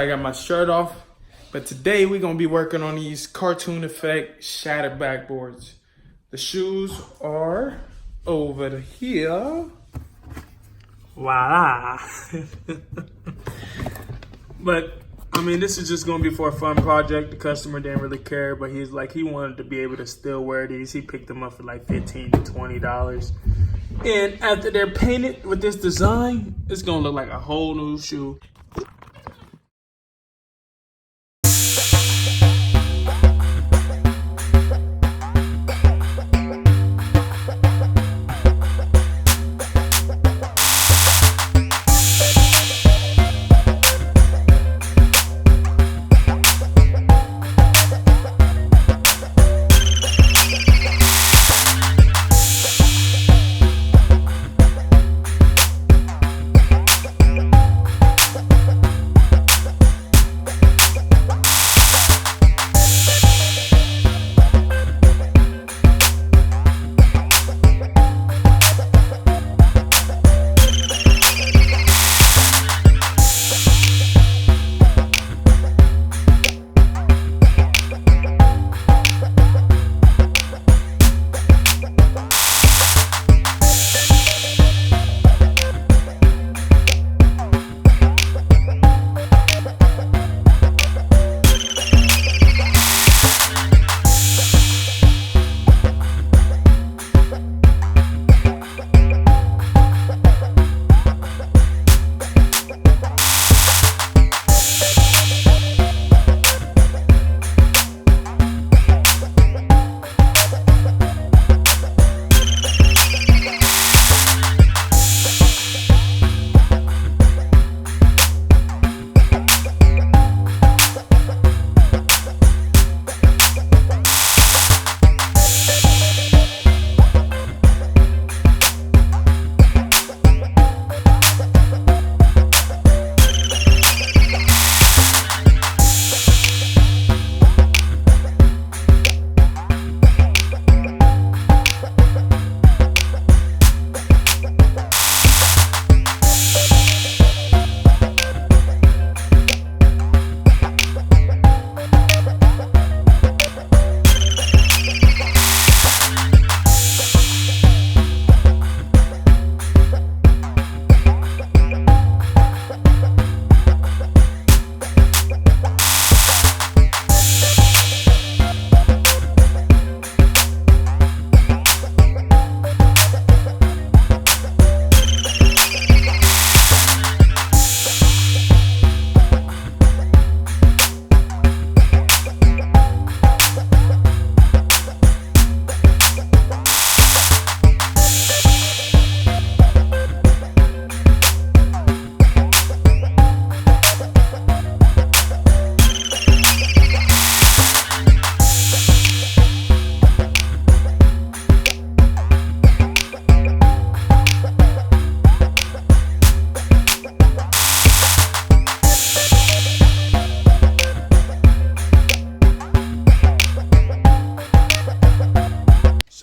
I got my shirt off. But today we're gonna be working on these cartoon effect shattered backboards. The shoes are over here. Voila. But I mean, this is just gonna be for a fun project. The customer didn't really care, but he wanted to be able to still wear these. He picked them up for like $15 to $20. And after they're painted with this design, it's gonna look like a whole new shoe.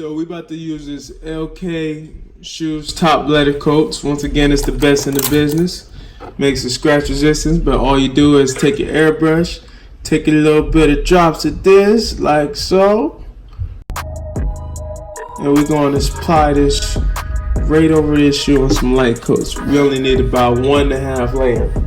So we about to use this LK Shoes top leather coats. Once again, it's the best in the business. Makes it scratch resistance, but all you do is take your airbrush, take a little bit of drops of this, like so. And we're going to apply this right over this shoe on some light coats. We only need about 1.5 layers.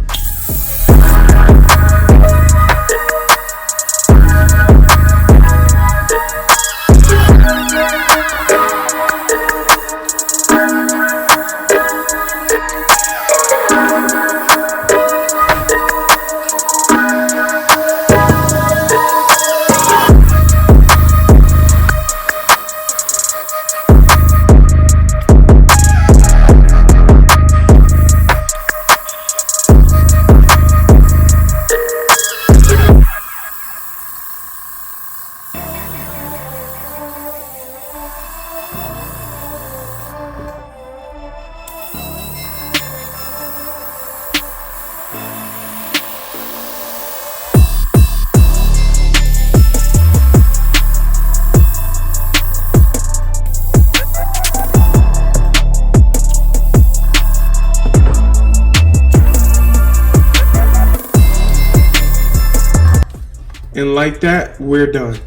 And like that, we're done.